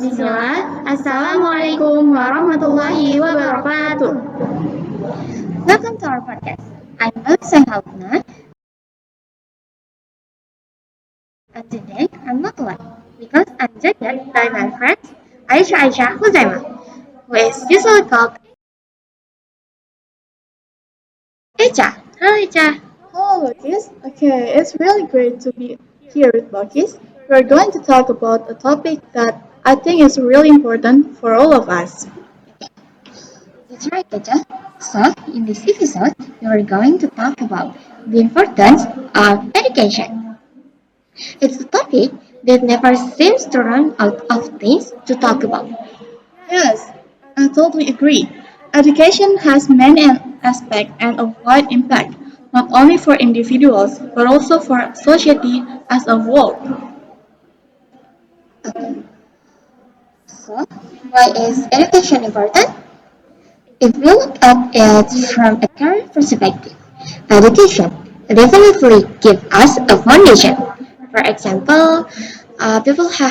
Bismillah. Assalamualaikum warahmatullahi wabarakatuh. Welcome to our podcast. I'm Ayesha and today I'm not alone because I'm joined by my friends Ayesha Huzaima, who is usually called Echa. Hello Echa. Hello, Balqis. Okay, it's really great to be here with Balqis. We're going to talk about a topic that I think is really important for all of us. That's right Echa. So in this episode, we are going to talk about the importance of education. It's a topic that never seems to run out of things to talk about. Yes, I totally agree. Education has many aspects and a wide impact, not only for individuals, but also for society as a whole. So, why is education important? If we look at it from a career perspective, education definitely gives us a foundation. For example, people who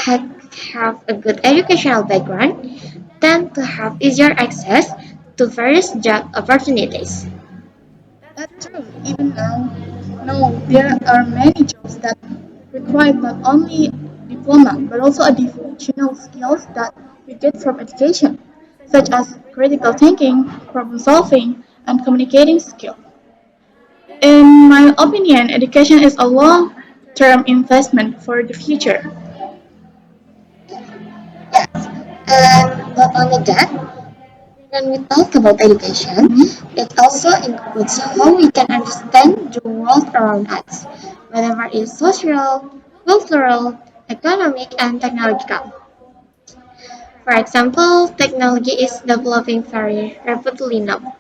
have a good educational background tend to have easier access to various job opportunities. That's true. Even now, no, there are many jobs that require not only diploma but also additional skills that we get from education, such as critical thinking, problem solving, and communicating skill. In my opinion, education is a long-term investment for the future. And not only that, when we talk about education, Mhm. it also includes how we can understand the world around us, whether it's social, cultural, economic, and technological. For example, technology is developing very rapidly now.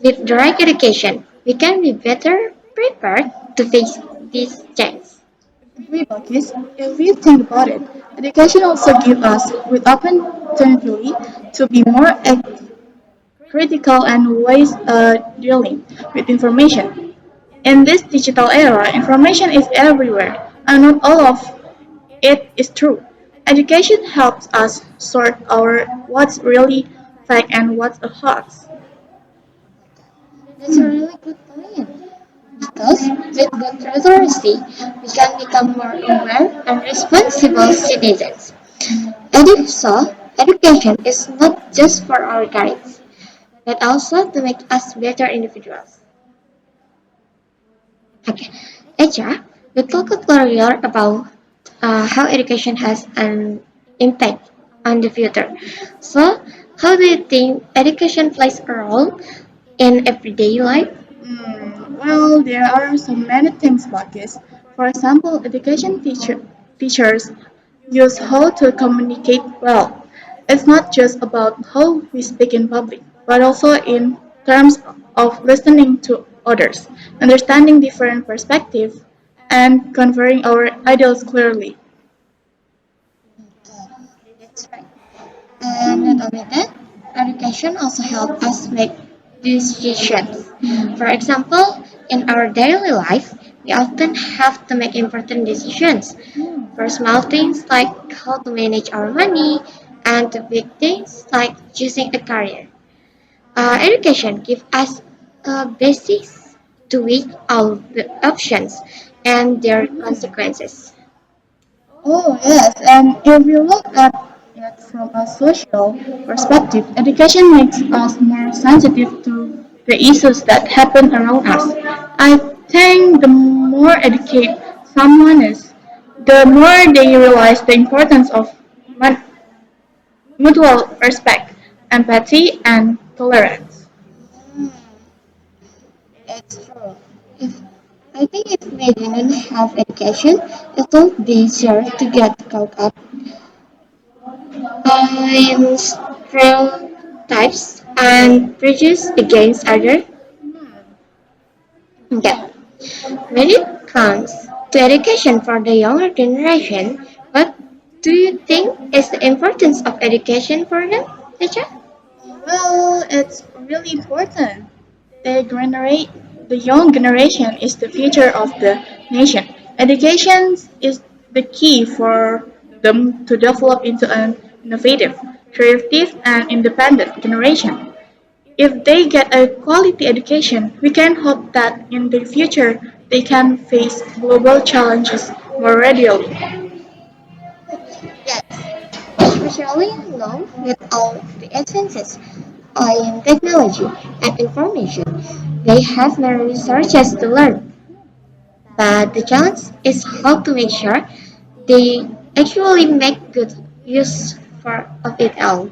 With the right education, we can be better prepared to face these changes. Agree, Balkis. If we think about it, education also gives us with opportunity to be more critical and wise dealing with information. In this digital era, information is everywhere, and not all of it is true. Education helps us sort our what's really fact and what's a hoax. That's a really good point. Because with good literacy, we can become more aware and responsible citizens. So, education is not just for our careers, but also to make us better individuals. Okay, Echa, we talked earlier about how education has an impact on the future. So, how do you think education plays a role in everyday life? Well, there are so many things about this. For example, teachers use how to communicate well. It's not just about how we speak in public, but also in terms of listening to others, understanding different perspectives, and conveying our ideals clearly. That's right. And not only that, education also helps us make decisions. For example, in our daily life, we often have to make important decisions. For small things like how to manage our money, and to big things like choosing a career. Education gives us a basis to weigh all the options and their consequences. Oh, yes, and if we look at it from a social perspective, education makes us more sensitive to the issues that happen around us. I think the more educated someone is, the more they realize the importance of mu- mutual respect, empathy, and tolerance. Hmm, it's true. If I think if we didn't have education, it would be easier to get caught up in stereotypes and prejudice against others. Yeah. When it comes to education for the younger generation, what do you think is the importance of education for them, teacher? Well, it's really important. The young generation is the future of the nation. Education is the key for them to develop into an innovative, creative, and independent generation. If they get a quality education, we can hope that in the future they can face global challenges more readily. Yes, especially now with all the advances in technology and information. They have many resources to learn, but the challenge is how to make sure they actually make good use of it all.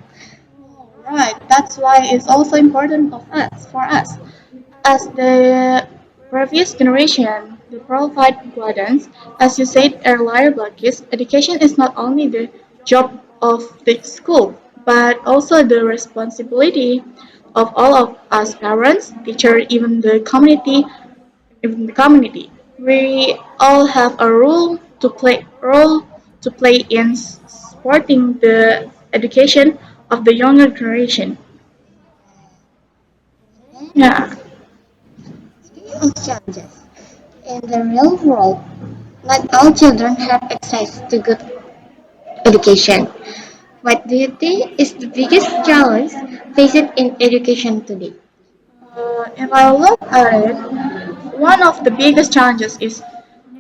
Right, that's why it's also important for us. As the previous generation, they provide guidance. As you said earlier, Balqis, education is not only the job of the school, but also the responsibility of all of us parents, teachers, even the community. We all have a role to play in supporting the education of the younger generation. Yeah. Speaking of challenges, in the real world, not all children have access to good education. What do you think is the biggest challenge faced in education today? If I look at it, one of the biggest challenges is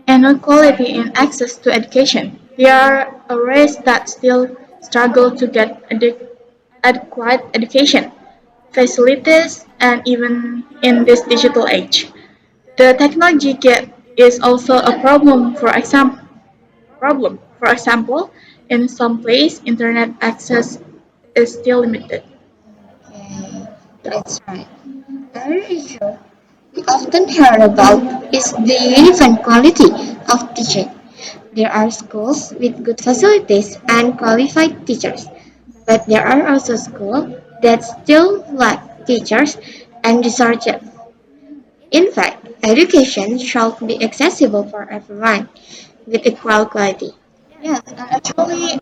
inequality in access to education. There are areas that still struggle to get adequate education, facilities, and even in this digital age. The technology gap is also a problem. For example, in some places, internet access is still limited. Okay, that's right. Another issue we often hear about is the uneven quality of teaching. There are schools with good facilities and qualified teachers, but there are also schools that still lack teachers and resources. In fact, education should be accessible for everyone with equal quality. Yes, and actually,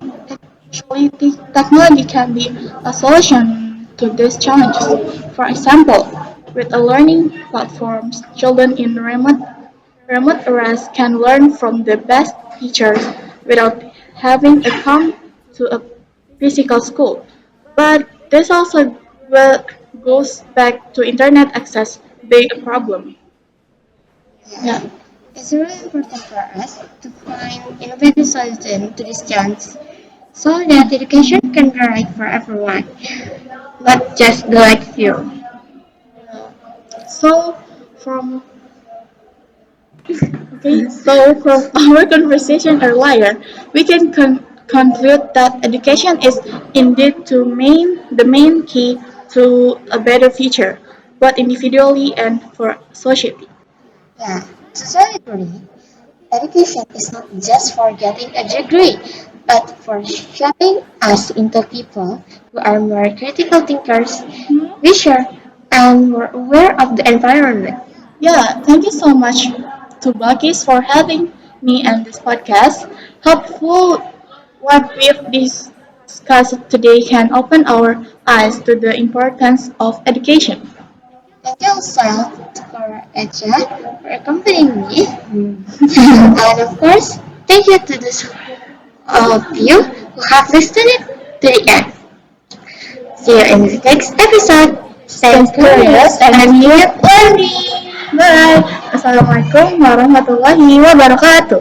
technology can be a solution to these challenges. For example, with a learning platforms, children in remote areas can learn from the best teachers without having to come to a physical school. But this also well, goes back to internet access being a problem. Yeah. Yeah. It's really important for us to find innovative solutions to these challenges so that education can be right for everyone, not just the right few. So from from our conversation earlier, we can conclude that education is indeed the main key to a better future, both individually and for society. Yeah, to some degree, education is not just for getting a degree, but for shaping us into people who are more critical thinkers, wiser, and more aware of the environment. Yeah, thank you so much to Balqis for having me on this podcast. Hopeful what we've discussed today can open our eyes to the importance of education. Thank you also for Ayesha for accompanying me. And of course, thank you to those of you who have listened to the end. See you in the next episode. Stay Stay curious curious and and keep keep learning. learning. Bye. Assalamualaikum warahmatullahi wabarakatuh.